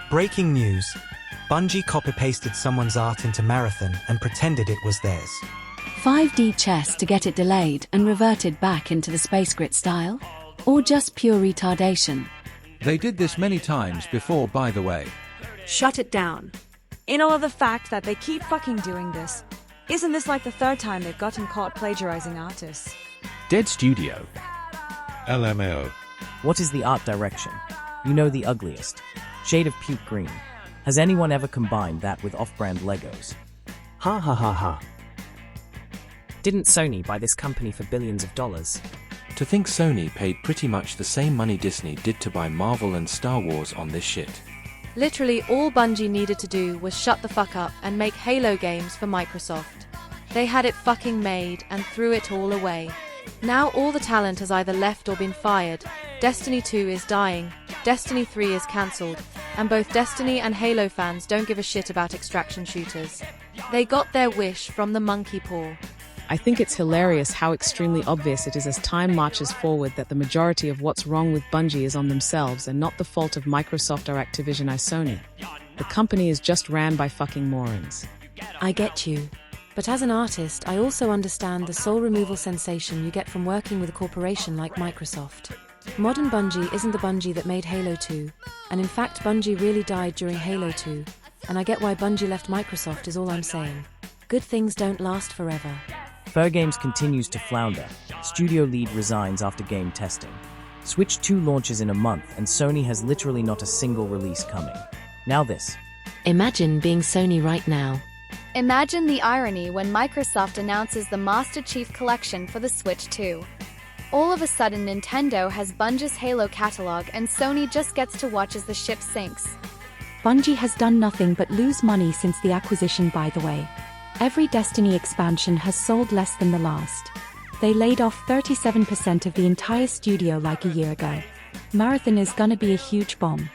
Breaking news. Bungie copy-pasted someone's art into Marathon and pretended it was theirs. 5D chess to get it delayed and reverted back into the space grit style? Or just pure retardation? They did this many times before, by the way. Shut it down. In all of the fact that they keep fucking doing this, isn't this like the third time they've gotten caught plagiarizing artists? Dead Studio. LMAO. What is the art direction? You know, the ugliest. Shade of puke green. Has anyone ever combined that with off-brand Legos? Ha ha ha ha. Didn't Sony buy this company for billions of dollars? To think Sony paid pretty much the same money Disney did to buy Marvel and Star Wars on this shit. Literally all Bungie needed to do was shut the fuck up and make Halo games for Microsoft. They had it fucking made and threw it all away. Now all the talent has either left or been fired. Destiny 2 is dying, Destiny 3 is cancelled, and both Destiny and Halo fans don't give a shit about extraction shooters. They got their wish from the monkey paw. I think it's hilarious how extremely obvious it is as time marches forward that the majority of what's wrong with Bungie is on themselves and not the fault of Microsoft or Activision or Sony. The company is just ran by fucking morons. I get you. But as an artist, I also understand the soul removal sensation you get from working with a corporation like Microsoft. Modern Bungie isn't the Bungie that made Halo 2, and in fact Bungie really died during Halo 2, and I get why Bungie left Microsoft is all I'm saying. Good things don't last forever. Fair Games continues to flounder. Studio lead resigns after game testing. Switch 2 launches in a month and Sony has literally not a single release coming. Now this. Imagine being Sony right now. Imagine the irony when Microsoft announces the Master Chief Collection for the Switch 2. All of a sudden Nintendo has Bungie's Halo catalog and Sony just gets to watch as the ship sinks. Bungie has done nothing but lose money since the acquisition, by the way. Every Destiny expansion has sold less than the last. They laid off 37% of the entire studio like a year ago. Marathon is gonna be a huge bomb.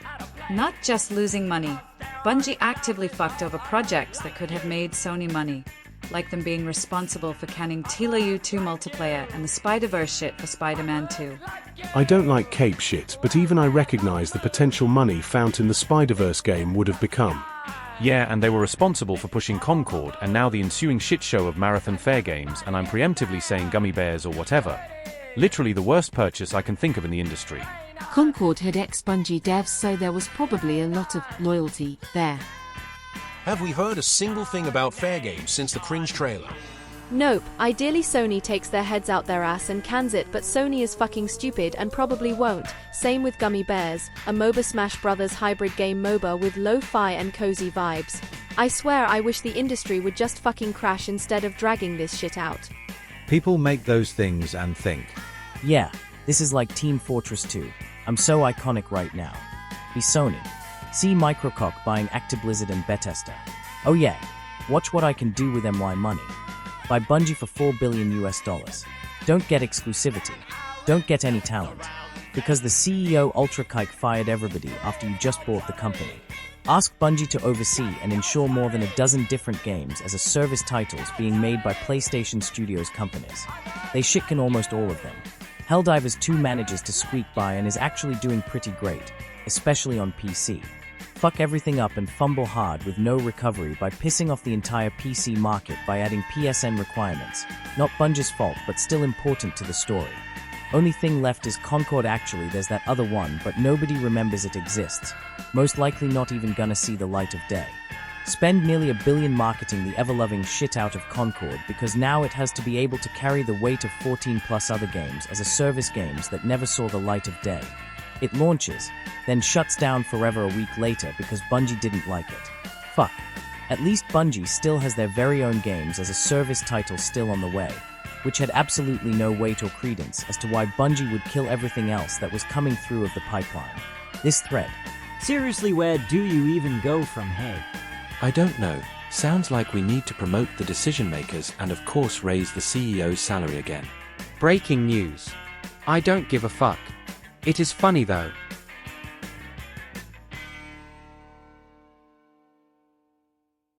Not just losing money. Bungie actively fucked over projects that could have made Sony money, like them being responsible for canning Tila U2 multiplayer and the Spider-Verse shit for Spider-Man 2. I don't like cape shit, but even I recognize the potential money found in the Spider-Verse game would have become. Yeah, and they were responsible for pushing Concord and now the ensuing shit show of Marathon Fair Games, and I'm preemptively saying gummy bears or whatever. Literally the worst purchase I can think of in the industry. Concord had ex-Bungie devs, so there was probably a lot of loyalty there. Have we heard a single thing about Fair Games since the cringe trailer? Nope, ideally Sony takes their heads out their ass and cans it, but Sony is fucking stupid and probably won't. Same with Gummy Bears, a MOBA Smash Brothers hybrid game MOBA with lo-fi and cozy vibes. I swear I wish the industry would just fucking crash instead of dragging this shit out. People make those things and think. Yeah, this is like Team Fortress 2. I'm so iconic right now. Be Sony. See Microcock buying Actiblizzard and Bethesda. Oh yeah, watch what I can do with MY money. Buy Bungie for $4 billion US. Don't get exclusivity. Don't get any talent. Because the CEO Ultra Kike fired everybody after you just bought the company. Ask Bungie to oversee and ensure more than a dozen different games as a service titles being made by PlayStation Studios companies. They shit can almost all of them. Helldivers 2 manages to squeak by and is actually doing pretty great, especially on PC. Fuck everything up and fumble hard with no recovery by pissing off the entire PC market by adding PSN requirements. Not Bungie's fault, but still important to the story. Only thing left is Concord. Actually, there's that other one, but nobody remembers it exists. Most likely not even gonna see the light of day. Spend nearly $1 billion marketing the ever-loving shit out of Concord because now it has to be able to carry the weight of 14 plus other games as a service games that never saw the light of day. It launches, then shuts down forever a week later because Bungie didn't like it. Fuck. At least Bungie still has their very own games as a service title still on the way, which had absolutely no weight or credence as to why Bungie would kill everything else that was coming through of the pipeline. This thread. Seriously, where do you even go from here? I don't know. Sounds like we need to promote the decision makers and of course raise the CEO's salary again. Breaking news. I don't give a fuck. It is funny though.